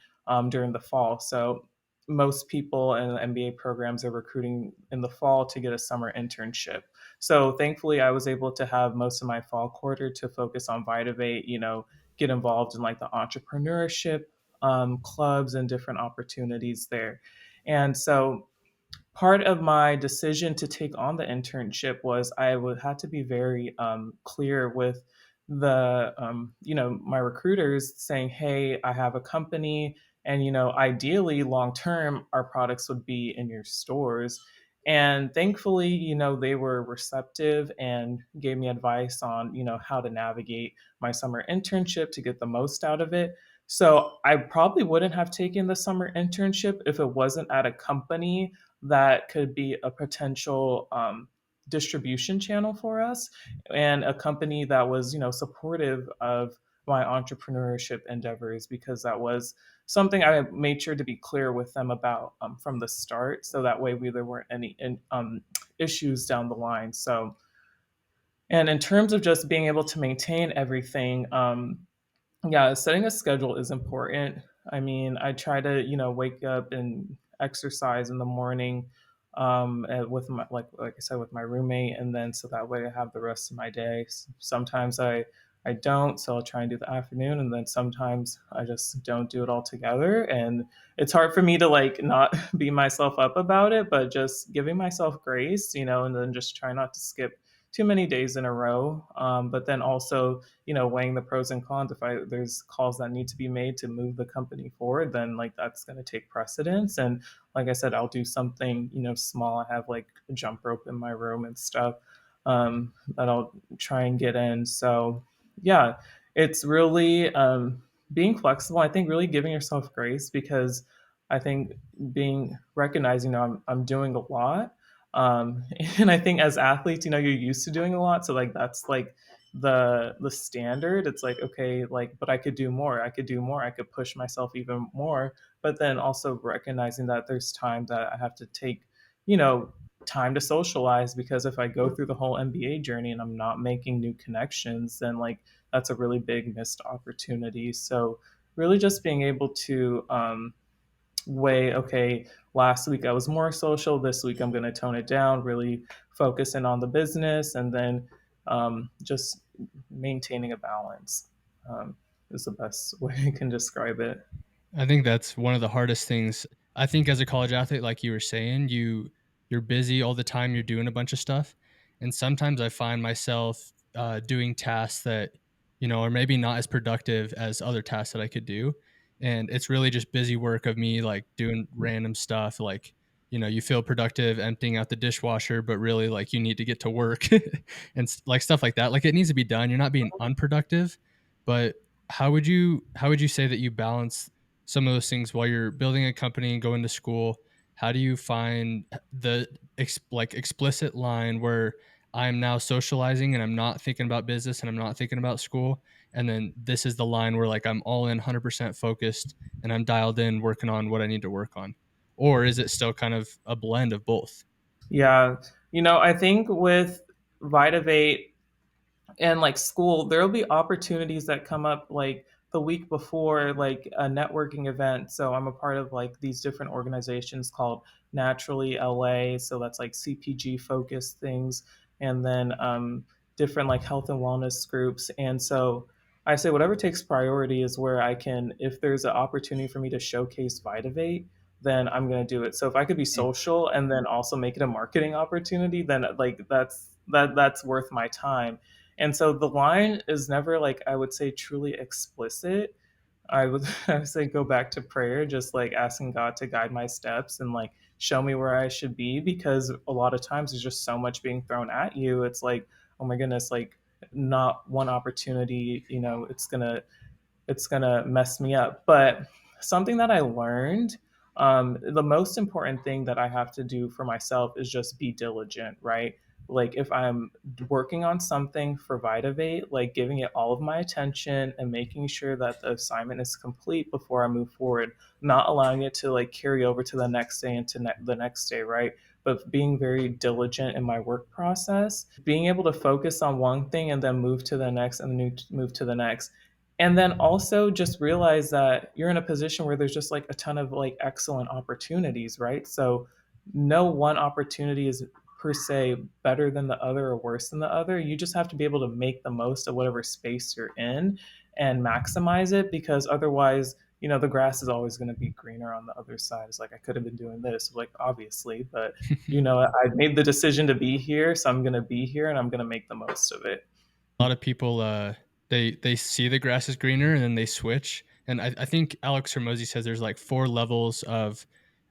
during the fall. So, most people in the MBA programs are recruiting in the fall to get a summer internship. So, thankfully, I was able to have most of my fall quarter to focus on VITAVATE, get involved in like the entrepreneurship clubs and different opportunities there. And so part of my decision to take on the internship was I would have to be very clear with the my recruiters saying, hey, I have a company, and ideally long term our products would be in your stores. And thankfully, they were receptive and gave me advice on how to navigate my summer internship to get the most out of it. So I probably wouldn't have taken the summer internship if it wasn't at a company that could be a potential distribution channel for us, and a company that was supportive of my entrepreneurship endeavors, because that was something I made sure to be clear with them about from the start, so that way there weren't any issues down the line. So, and in terms of just being able to maintain everything, yeah, setting a schedule is important. I mean, I try to, wake up and exercise in the morning, with my like I said, with my roommate, and then so that way I have the rest of my day. Sometimes I don't, so I'll try and do the afternoon, and then sometimes I just don't do it altogether. And it's hard for me to like not beat myself up about it, but just giving myself grace, and then just try not to skip too many days in a row. But then also, weighing the pros and cons. If there's calls that need to be made to move the company forward, then like that's going to take precedence. And like I said, I'll do something small. I have like a jump rope in my room and stuff, that I'll try and get in. So yeah, it's really being flexible. I think really giving yourself grace, because I think being recognizing, I'm doing a lot, and I think as athletes, you're used to doing a lot, so like that's like the standard. It's like, okay, like, but I could do more. I could do more. I could push myself even more. But then also recognizing that there's time that I have to take, you know, time to socialize, because if I go through the whole MBA journey and I'm not making new connections, then like that's a really big missed opportunity. So really just being able to weigh, okay, last week I was more social, this week I'm going to tone it down, really focusing on the business, and then just maintaining a balance, is the best way I can describe it. I think that's one of the hardest things. I think as a college athlete, like you were saying, you're busy all the time. You're doing a bunch of stuff, and sometimes I find myself doing tasks that are maybe not as productive as other tasks that I could do, and it's really just busy work of me like doing random stuff. Like you feel productive emptying out the dishwasher, but really like you need to get to work and like stuff like that. Like it needs to be done. You're not being unproductive, but how would you say that you balance some of those things while you're building a company and going to school? How do you find the like explicit line where I'm now socializing and I'm not thinking about business and I'm not thinking about school, and then this is the line where like I'm all in 100% focused and I'm dialed in working on what I need to work on? Or is it still kind of a blend of both? Yeah, I think with VitaVate and like school, there'll be opportunities that come up like the week before, like a networking event. So I'm a part of like these different organizations called Naturally LA, so that's like CPG focused things, and then different like health and wellness groups. And so I say whatever takes priority is where I can, if there's an opportunity for me to showcase VitaVate, then I'm going to do it. So if I could be social and then also make it a marketing opportunity, then like that's worth my time. And so the line is never, like, I would say, truly explicit. I would say go back to prayer, just like asking God to guide my steps and like show me where I should be, because a lot of times there's just so much being thrown at you. It's like, oh my goodness, like not one opportunity, it's gonna mess me up. But something that I learned, the most important thing that I have to do for myself is just be diligent, right? Like if I'm working on something for VITAVATE, like giving it all of my attention and making sure that the assignment is complete before I move forward, not allowing it to like carry over to the next day and to the next day, right? But being very diligent in my work process, being able to focus on one thing and then move to the next and move to the next, and then also just realize that you're in a position where there's just like a ton of like excellent opportunities, right? So no one opportunity is per se better than the other or worse than the other. You just have to be able to make the most of whatever space you're in and maximize it, because otherwise, the grass is always going to be greener on the other side. It's like I could have been doing this, like obviously, but I made the decision to be here, so I'm going to be here and I'm going to make the most of it. A lot of people they see the grass is greener and then they switch. And I think Alex Hermosi says there's like four levels of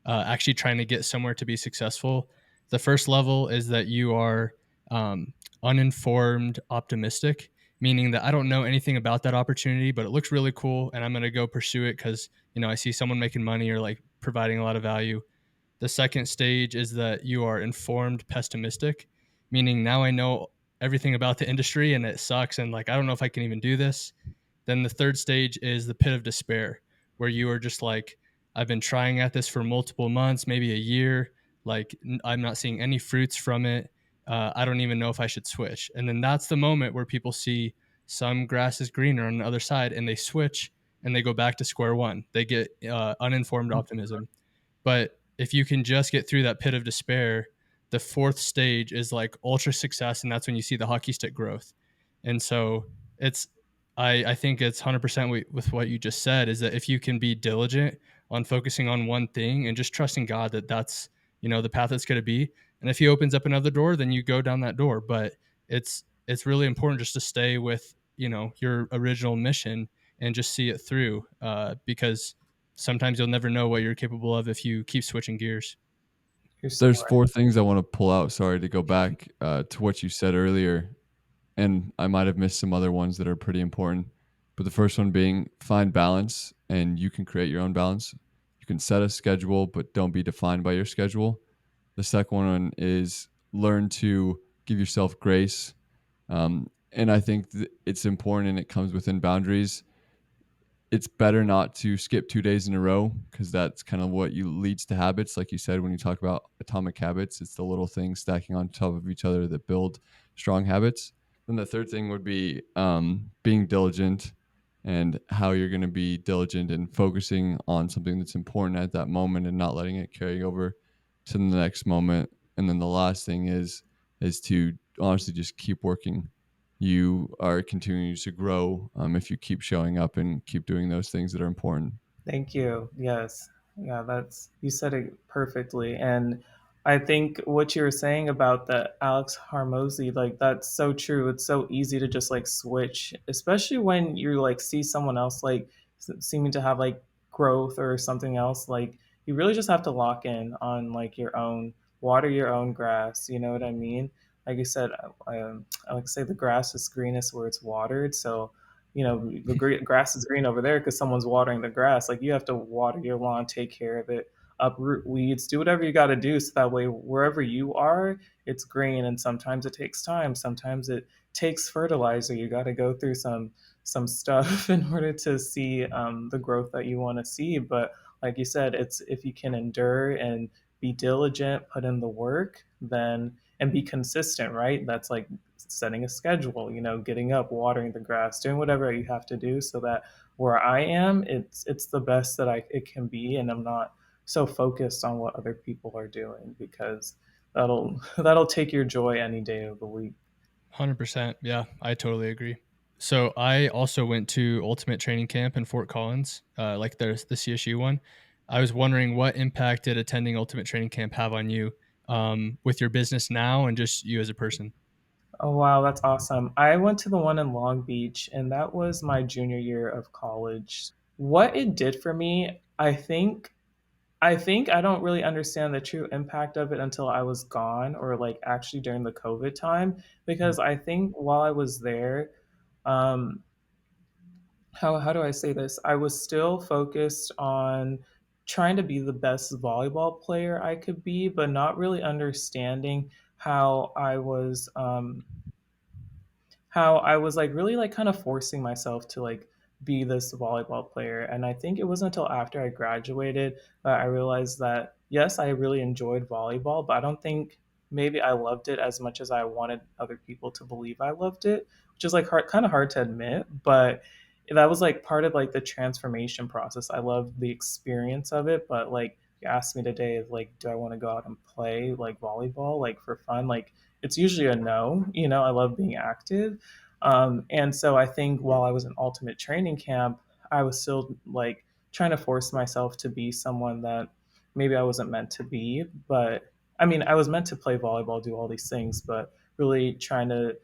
actually trying to get somewhere to be successful. The first level is that you are um, uninformed optimistic, meaning that I don't know anything about that opportunity, but it looks really cool and I'm going to go pursue it because I see someone making money or like providing a lot of value. The second stage is that you are informed pessimistic, meaning now I know everything about the industry and it sucks and like I don't know if I can even do this. Then the third stage is the pit of despair, where you are just like, I've been trying at this for multiple months, maybe a year. Like, I'm not seeing any fruits from it. I don't even know if I should switch. And then that's the moment where people see some grass is greener on the other side and they switch and they go back to square one. They get uninformed optimism. But if you can just get through that pit of despair, the fourth stage is like ultra success, and that's when you see the hockey stick growth. And so it's, I think it's 100% with what you just said is that if you can be diligent on focusing on one thing and just trusting God that that's the path it's going to be, and if He opens up another door, then you go down that door. But it's really important just to stay with your original mission and just see it through, because sometimes you'll never know what you're capable of if you keep switching gears. You're so There's right. 4 things I wanna pull out, sorry, to go back, to what you said earlier, and I might have missed some other ones that are pretty important, but the first one being find balance, and you can create your own balance. You can set a schedule, but don't be defined by your schedule. The second one is learn to give yourself grace, and I think it's important and it comes within boundaries. It's better not to skip 2 days in a row because that's kind of what you leads to habits. Like you said, when you talk about atomic habits, it's the little things stacking on top of each other that build strong habits. Then the third thing would be being diligent and how you're going to be diligent and focusing on something that's important at that moment and not letting it carry over to the next moment. And then the last thing is to honestly just keep working. You are continuing to grow if you keep showing up and keep doing those things that are important. Thank you. Yes. Yeah, you said it perfectly. And I think what you were saying about the Alex Harmozy, like that's so true. It's so easy to just like switch, especially when you like see someone else like seeming to have like growth or something else. Like you really just have to lock in on like your own, water your own grass. You know what I mean? Like you said, I like to say the grass is greenest where it's watered. So the grass is green over there because someone's watering the grass. Like you have to water your lawn, take care of it, uproot weeds, do whatever you got to do so that way wherever you are, it's green. And sometimes it takes time. Sometimes it takes fertilizer. You got to go through some stuff in order to see the growth that you want to see. But like you said, it's if you can endure and be diligent, put in the work, then and be consistent, right? That's like setting a schedule, getting up, watering the grass, doing whatever you have to do so that where I am, it's the best that it can be, and I'm not so focused on what other people are doing because that'll take your joy any day of the week. 100%. Yeah, I totally agree. So I also went to Ultimate Training Camp in Fort Collins, like there's the CSU one. I was wondering what impact did attending Ultimate Training Camp have on you, with your business now and just you as a person? Oh wow, that's awesome. I went to the one in Long Beach and that was my junior year of college. What it did for me, I think I think I don't really understand the true impact of it until I was gone, or like actually during the COVID time, Mm. because I think while I was there, um, how do I say this? I was still focused on trying to be the best volleyball player I could be, but not really understanding how I was like really like kind of forcing myself to like be this volleyball player. And I think it wasn't until after I graduated that I realized that yes, I really enjoyed volleyball, but I don't think maybe I loved it as much as I wanted other people to believe I loved it, which is like kind of hard to admit, but that was like part of like the transformation process. I loved the experience of it, but like you asked me today if like do I want to go out and play like volleyball like for fun, like it's usually a no. You know, I love being active. And so I think while I was in ultimate training camp, I was still like trying to force myself to be someone that maybe I wasn't meant to be. But I mean, I was meant to play volleyball, do all these things, but really trying to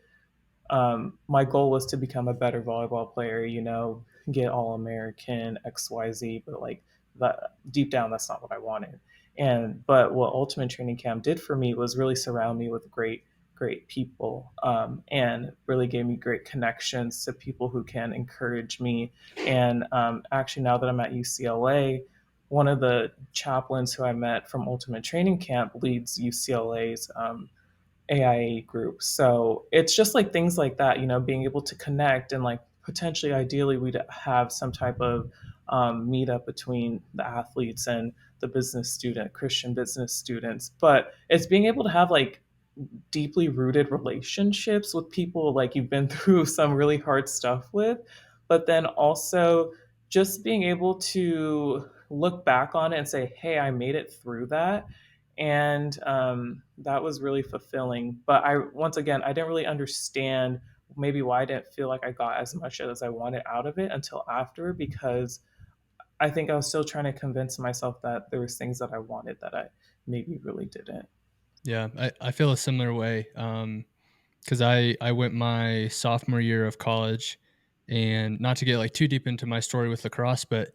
my goal was to become a better volleyball player, you know, get all American, XYZ, but like that deep down, that's not what I wanted. And but what Ultimate Training Camp did for me was really surround me with great people, and really gave me great connections to people who can encourage me. And actually, now that I'm at UCLA, one of the chaplains who I met from Ultimate Training Camp leads UCLA's AIA group. So it's just like things like that, you know, being able to connect and like potentially, ideally, we'd have some type of meetup between the athletes and the business student, Christian business students. But it's being able to have like deeply rooted relationships with people like you've been through some really hard stuff with, but then also just being able to look back on it and say, hey, I made it through that. And that was really fulfilling. But I, once again, I didn't really understand maybe why I didn't feel like I got as much as I wanted out of it until after, because I think I was still trying to convince myself that there was things that I wanted that I maybe really didn't. Yeah, I feel a similar way. Because I went my sophomore year of college, and not to get like too deep into my story with lacrosse, but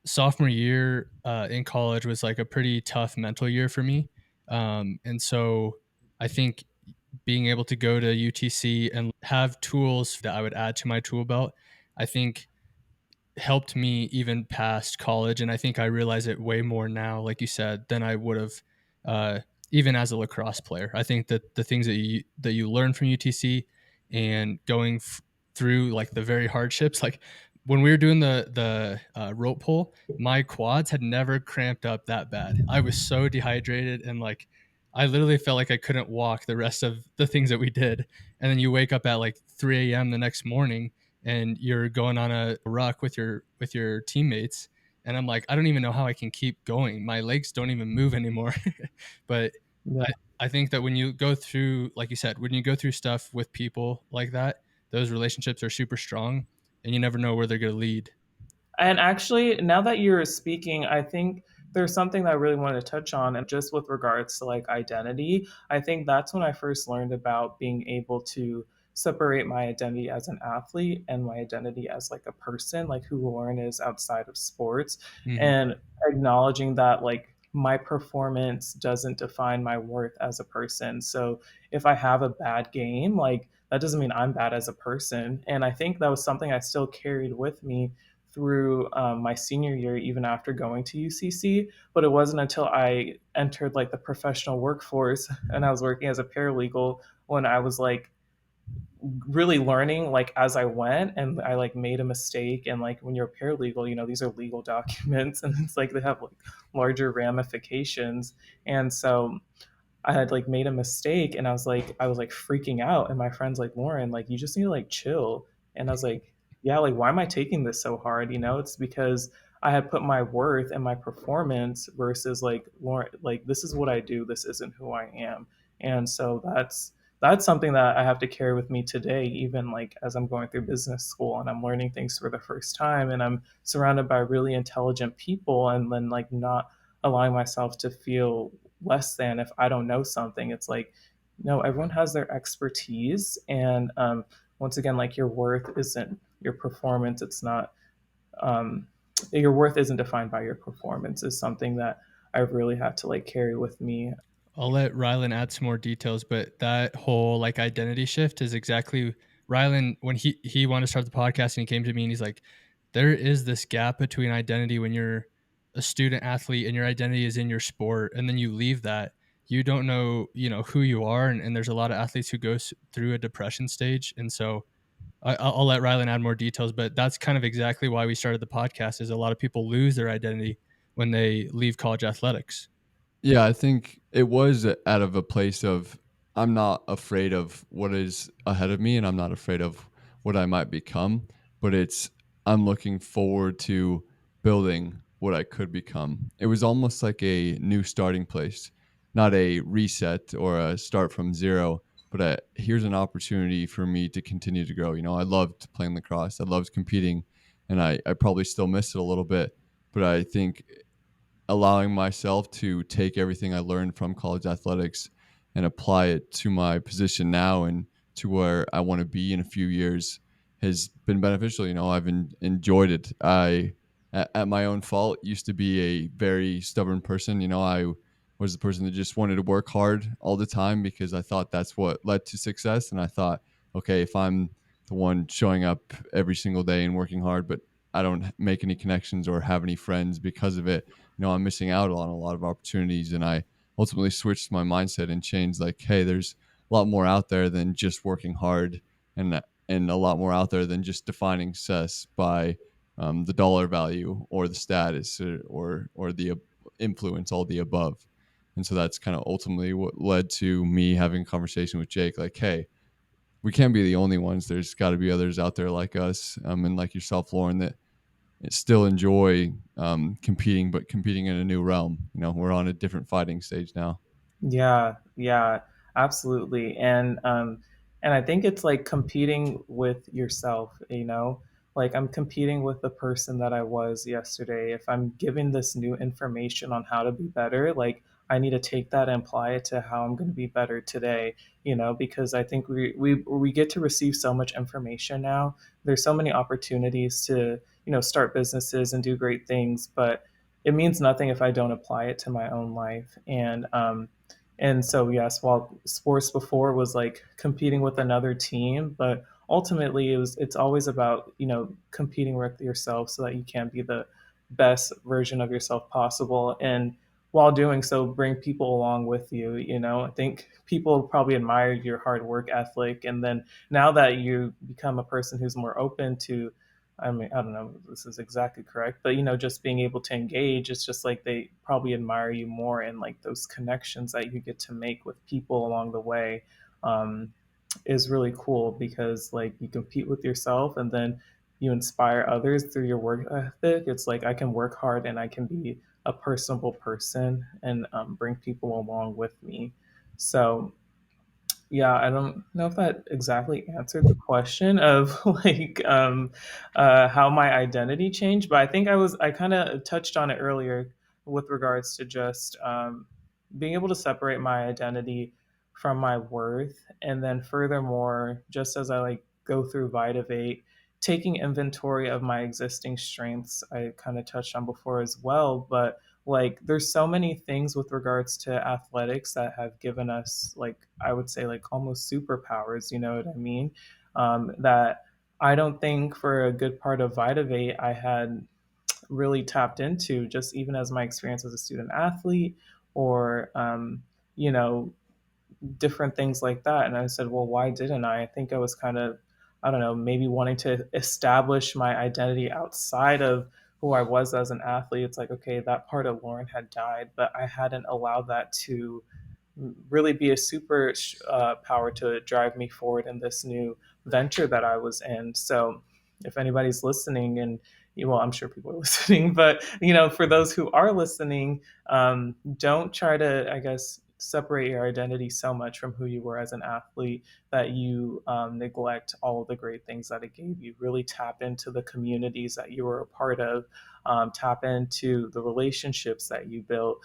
sophomore year in college was like a pretty tough mental year for me. And so I think being able to go to UTC and have tools that I would add to my tool belt, I think helped me even past college. And I think I realize it way more now, like you said, than I would have uh, even as a lacrosse player. I think that the things that you learn from UTC and going through like the very hardships, like when we were doing the rope pull, my quads had never cramped up that bad. I was so dehydrated, and like I literally felt like I couldn't walk the rest of the things that we did. And then you wake up at like 3 a.m. the next morning and you're going on a ruck with your teammates, and I'm like, I don't even know how I can keep going. My legs don't even move anymore. But Yeah. I think that when you go through, like you said, when you go through stuff with people like that, those relationships are super strong, and you never know where they're going to lead. And actually, now that you're speaking, I think there's something that I really wanted to touch on, and just with regards to like identity, I think that's when I first learned about being able to separate my identity as an athlete and my identity as like a person, like who Lauren is outside of sports, Hmm. and acknowledging that like my performance doesn't define my worth as a person. So if I have a bad game, like that doesn't mean I'm bad as a person. And I think that was something I still carried with me through my senior year, even after going to UCC. But it wasn't until I entered like the professional workforce and I was working as a paralegal when I was like really learning like as I went, and I like made a mistake. And like when you're a paralegal, you know, these are legal documents and it's like they have like larger ramifications. And so I had like made a mistake, and I was like freaking out, and my friend's like, Lauren, like you just need to like chill. And I was like, yeah, like why am I taking this so hard? You know, it's because I had put my worth and my performance versus like Lauren, like this is what I do, this isn't who I am. And so that's something that I have to carry with me today, even like as I'm going through business school and I'm learning things for the first time, and I'm surrounded by really intelligent people, and then like not allowing myself to feel less than if I don't know something. It's like, no, everyone has their expertise. And once again, like your worth isn't your performance. It's not, um, your worth isn't defined by your performance, is something that I've really had to like carry with me. I'll let Rylan add some more details, but that whole like identity shift is exactly Rylan when he wanted to start the podcast and he came to me and he's like, there is this gap between identity when you're a student athlete and your identity is in your sport, and then you leave that. You don't know, who you are, and there's a lot of athletes who go through a depression stage, and so I'll let Rylan add more details, but that's kind of exactly why we started the podcast. Is a lot of people lose their identity when they leave college athletics. Yeah, I think it was out of a place of I'm not afraid of what is ahead of me and I'm not afraid of what I might become, but it's I'm looking forward to building what I could become. It was almost like a new starting place, not a reset or a start from zero, but here's an opportunity for me to continue to grow. I loved playing lacrosse, I loved competing, and I probably still miss it a little bit, but I think allowing myself to take everything I learned from college athletics and apply it to my position now and to where I want to be in a few years has been beneficial. I've enjoyed it. At my own fault, used to be a very stubborn person. I was the person that just wanted to work hard all the time because I thought that's what led to success. And I thought, okay, if I'm the one showing up every single day and working hard, but I don't make any connections or have any friends because of it, I'm missing out on a lot of opportunities. And I ultimately switched my mindset and changed like, hey, there's a lot more out there than just working hard, and a lot more out there than just defining success by the dollar value or the status or the influence, all the above. And so that's kind of ultimately what led to me having a conversation with Jake, like, hey, we can't be the only ones. There's got to be others out there like us, and like yourself, Loryn, that still enjoy competing, but competing in a new realm. We're on a different fighting stage now. Yeah, yeah, absolutely. And I think it's like competing with yourself, you know? Like I'm competing with the person that I was yesterday. If I'm giving this new information on how to be better, like I need to take that and apply it to how I'm going to be better today, because I think we get to receive so much information now. There's so many opportunities to, start businesses and do great things, but it means nothing if I don't apply it to my own life. And so, yes, while sports before was like competing with another team, but ultimately it's always about, competing with yourself so that you can be the best version of yourself possible. And while doing so, bring people along with you. I think people probably admire your hard work ethic. And then now that you become a person who's more open to, I mean, I don't know if this is exactly correct, but just being able to engage, it's just like they probably admire you more, and like those connections that you get to make with people along the way um, is really cool, because like you compete with yourself and then you inspire others through your work ethic. It's like I can work hard and I can be a personable person and bring people along with me. So yeah, I don't know if that exactly answered the question of like how my identity changed, but I think I kind of touched on it earlier with regards to just being able to separate my identity from my worth, and then furthermore, just as I like go through VITAVATE, taking inventory of my existing strengths. I kind of touched on before as well, but like there's so many things with regards to athletics that have given us, like I would say, like almost superpowers, you know what I mean, that I don't think for a good part of VITAVATE I had really tapped into, just even as my experience as a student athlete, or you know different things like that. And I said, well, why didn't I think I was kind of, I don't know, maybe wanting to establish my identity outside of who I was as an athlete. It's like, okay, that part of Loryn had died, but I hadn't allowed that to really be a super power to drive me forward in this new venture that I was in. So if anybody's listening, and well, I'm sure people are listening, but for those who are listening, don't try to, I guess, separate your identity so much from who you were as an athlete that you neglect all of the great things that it gave you. Really tap into the communities that you were a part of, tap into the relationships that you built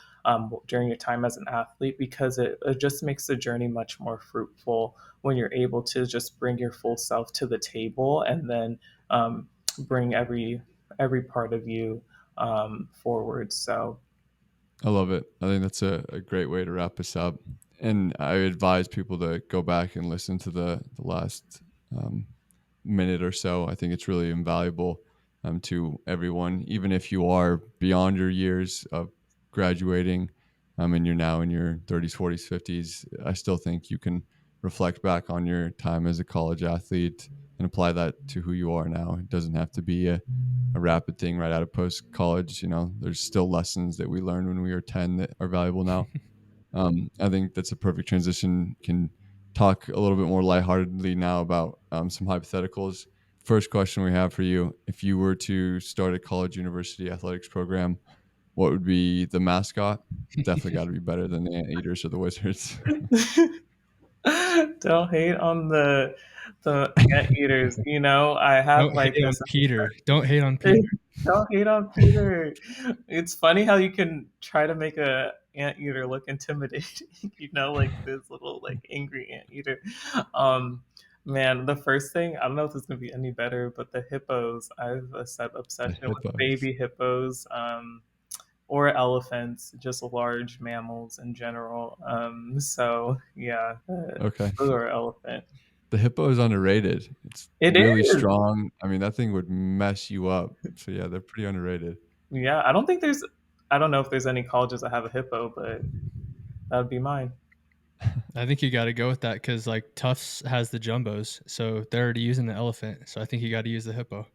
during your time as an athlete, because it just makes the journey much more fruitful when you're able to just bring your full self to the table, and then bring every part of you forward. So I love it. I think that's a great way to wrap us up. And I advise people to go back and listen to the last um, minute or so. I think it's really invaluable to everyone, even if you are beyond your years of graduating and you're now in your 30s, 40s, 50s. I still think you can reflect back on your time as a college athlete and apply that to who you are now. It doesn't have to be a rapid thing right out of post college. There's still lessons that we learned when we were 10 that are valuable now. I think that's a perfect transition. Can talk a little bit more lightheartedly now about some hypotheticals. First question we have for you: if you were to start a college university athletics program, what would be the mascot? Definitely got to be better than the Anteaters or the Wizards. Don't hate on the anteaters. I have Don't like hate on this. Peter. Don't hate on Peter. Don't hate on Peter. It's funny how you can try to make a anteater look intimidating. Like this little like angry anteater. Um, Man, the first thing, I don't know if it's gonna be any better, but the hippos. I have a set The obsession with Hippos. baby hippos. Or elephants, just large mammals in general. So yeah, Okay. or elephant. The hippo is underrated. It's It really is. strong. I mean, that thing would mess you up. So yeah, they're pretty underrated. Yeah, I don't think there's. I don't know if there's any colleges that have a hippo, but that would be mine. I think you got to go with that because like Tufts has the jumbos, so they're already using the elephant. So I think you got to use the hippo.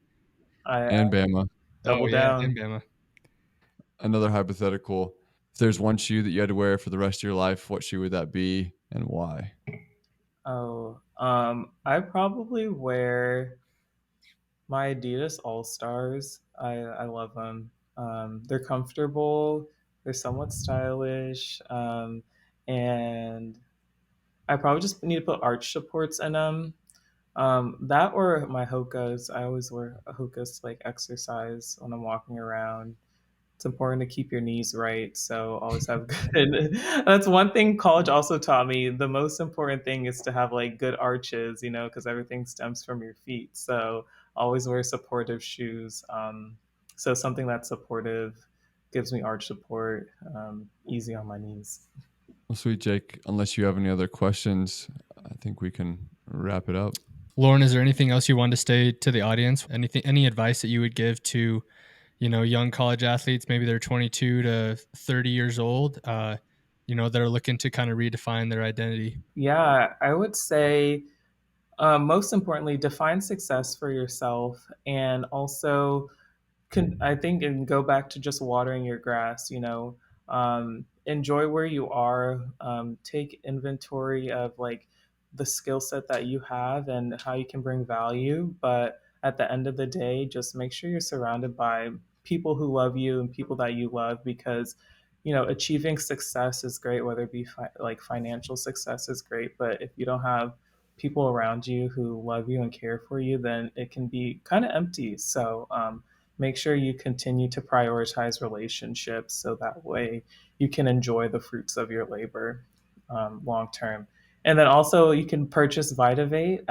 I And Bama. Oh double yeah, and down. Bama. Another hypothetical. If there's one shoe that you had to wear for the rest of your life, what shoe would that be and why? Oh, I probably wear my Adidas All Stars. I love them. They're comfortable. They're somewhat stylish. And I probably just need to put arch supports in them. That or my Hokas. I always wear Hokas to like exercise when I'm walking around. It's important to keep your knees right, so always have good. That's one thing college also taught me. The most important thing is to have like good arches, because everything stems from your feet. So always wear supportive shoes. So something that's supportive gives me arch support, easy on my knees. Well, sweet Jake, unless you have any other questions, I think we can wrap it up. Lauren, is there anything else you want to say to the audience? Any advice that you would give to, young college athletes? Maybe they're 22 to 30 years old, that are looking to kind of redefine their identity. Yeah, I would say most importantly, define success for yourself and also I think and go back to just watering your grass, enjoy where you are, take inventory of like the skill set that you have and how you can bring value. But at the end of the day, just make sure you're surrounded by people who love you and people that you love because, achieving success is great, whether it be like financial success is great. But if you don't have people around you who love you and care for you, then it can be kind of empty. So, make sure you continue to prioritize relationships so that way you can enjoy the fruits of your labor long term. And then also you can purchase VITAVATE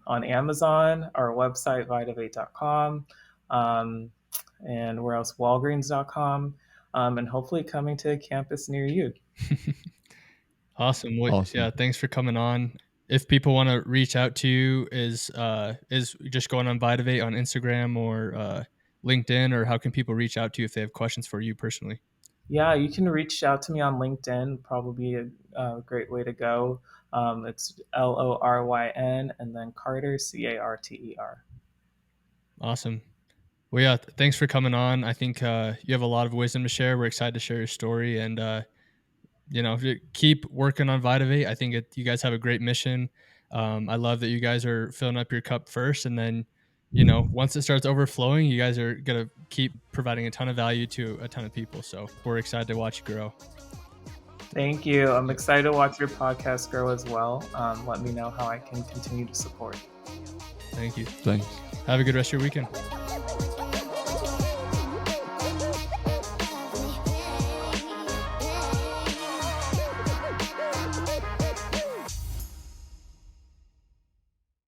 on Amazon, our website, vitavate.com, and where else? Walgreens.com, and hopefully coming to a campus near you. Awesome. Well, yeah, Awesome. thanks for coming on. If people want to reach out to you, is just going on VITAVATE on Instagram or LinkedIn, or how can people reach out to you if they have questions for you personally? Yeah, you can reach out to me on LinkedIn, probably a great way to go. It's Loryn and then Carter, Carter. Awesome. Well, yeah, thanks for coming on. I think you have a lot of wisdom to share. We're excited to share your story and, keep working on VITAVATE. I think you guys have a great mission. I love that you guys are filling up your cup first. And then, once it starts overflowing, you guys are going to keep providing a ton of value to a ton of people. So we're excited to watch you grow. Thank you. I'm excited to watch your podcast grow as well. Let me know how I can continue to support. Thank you. Thanks. Have a good rest of your weekend.